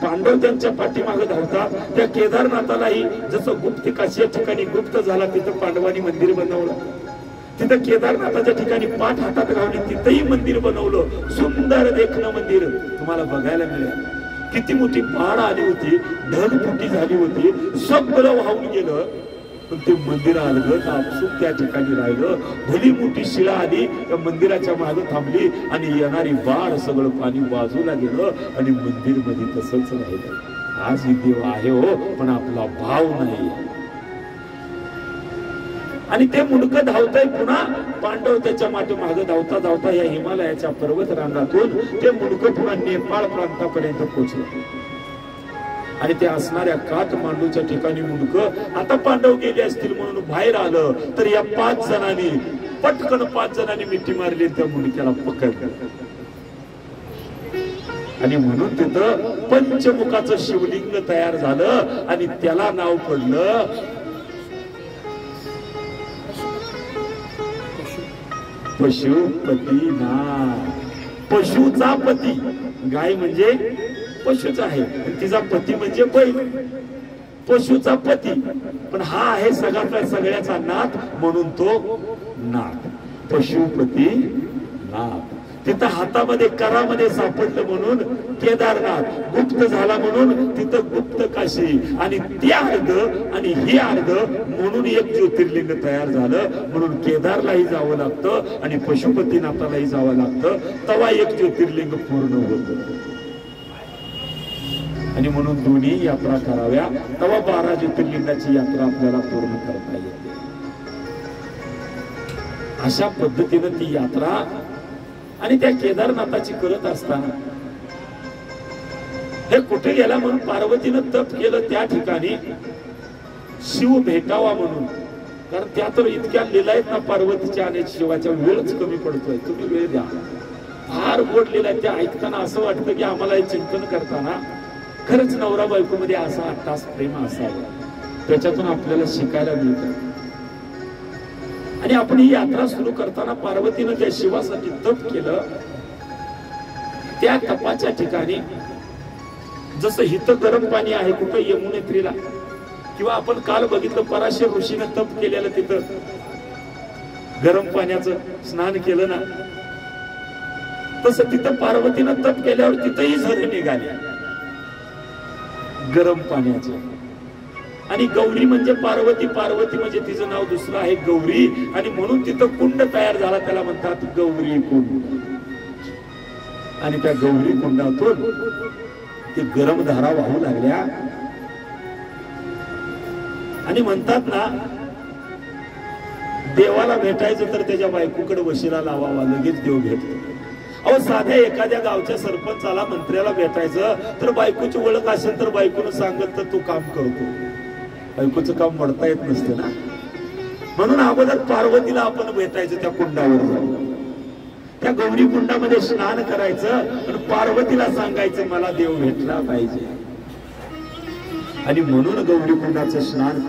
पांडव त्यांच्या पाठीमागे धावतात. त्या केदारनाथालाही जसं गुप्त काशी ठिकाणी गुप्त झाला तिथं पांडवांनी मंदिर बनवलं. तिथं केदारनाथाच्या ठिकाणी पाठ हातात घालून तिथंही मंदिर बनवलं. सुंदर देखणं मंदिर तुम्हाला बघायला मिळेल. किती मोठी बाढ आली होती, ढगफुटी झाली होती, सगळं वाहून गेलं, पण ते मंदिर अलगद आपसूक त्या ठिकाणी राहिलं. भली मोठी शिळा आली त्या मंदिराच्या मागे थांबली आणि येणारी बाढ सगळं पाणी बाजूला गेलं आणि मंदिर मध्ये तसंच राहिलं. आज देव आहे हो, पण आपला भाव नाही. आणि ते मुंडकं धावतंय. पुन्हा पांडव त्याच्या मागे धावता धावता या हिमालयाच्या पर्वत रांगातून ते मुंडकं पुन्हा नेपाळ प्रांतापर्यंत पोहोचलं. आणि ते असणाऱ्या काठमांडूच्या ठिकाणी मुंडकं आता पांडव गेले असतील म्हणून बाहेर आलं, तर या 5 जणांनी पटकन 5 जणांनी मिठी मारली, त्या मुंडक्याला पकडलं. आणि म्हणून तिथं पंचमुखाचं शिवलिंग तयार झालं आणि त्याला नाव पडलं पशुपतीनाथ. पशुचा पती, गाय म्हणजे पशुचा आहे, तिचा पती म्हणजे बैल. पशुचा पती, पण हा आहे सगळ्याचा नाथ म्हणून तो नाथ, पशुपती नाथ. तिथं हातामध्ये करामध्ये सापडलं म्हणून केदारनाथ, गुप्त झाला म्हणून तिथं गुप्त काशी. आणि ते अर्ध आणि हे अर्ध म्हणून एक ज्योतिर्लिंग तयार झालं. म्हणून केदारलाही जावं लागतं आणि पशुपतीनाथालाही जावं लागतं, तेव्हा एक ज्योतिर्लिंग पूर्ण होतं. आणि म्हणून दोन्ही यात्रा कराव्या, तेव्हा 12 ज्योतिर्लिंगाची यात्रा आपल्याला पूर्ण करता येते. अशा पद्धतीनं ती यात्रा आणि त्या केदारनाथाची करत असताना हे कुठे गेला म्हणून पार्वतीनं तप केलं त्या ठिकाणी शिव भेटावा म्हणून. कारण त्या तर इतक्या लीला आहेत ना पार्वतीच्या आणि शिवाच्या, वेळच कमी पडतोय. तुम्ही वेळ द्या, फार गोड लीला आहे. त्या ऐकताना असं वाटतं की आम्हाला हे चिंतन करताना खरंच नवरा बायको मध्ये असा अट्टास प्रेम असावं, त्याच्यातून आपल्याला शिकायला मिळतं. आणि आपण ही यात्रा सुरू करताना पार्वतीनं त्या शिवासाठी तप केलं. त्या तपाच्या ठिकाणी जसं हिथं गरम पाणी आहे कुठं यमुनेत्रीला, किंवा आपण काल बघितलं पराशर ऋषीनं तप केलेलं तिथं गरम पाण्याचं स्नान केलं ना, तसं तिथं पार्वतीनं तप केल्यावर तिथंही झरे निघाले गरम पाण्याचे. आणि गौरी म्हणजे पार्वती, पार्वती म्हणजे तिचं नाव दुसरं आहे गौरी. आणि म्हणून तिथं कुंड तयार झाला, त्याला म्हणतात गौरी कुंड. आणि त्या गौरी कुंडातून ते गरम धारा वाहू लागल्या. आणि म्हणतात ना, देवाला भेटायचं तर त्याच्या बायकोकडे वशिला लावावा, लगेच देव भेटतो. अहो साध्या एखाद्या गावच्या सरपंचाला, मंत्र्याला भेटायचं तर बायकोची ओळख असेल तर बायकोनं सांगत तर तो काम करतो. बायकोचं काम म्हणता येत नसतं ना, म्हणून अगोदर पार्वतीला आपण भेटायचं त्या कुंडावर जाऊन. त्या गौरी कुंडामध्ये स्नान करायचं आणि पार्वतीला सांगायचं मला देव भेटला पाहिजे. आणि म्हणून गौरी कुंडाचं स्नान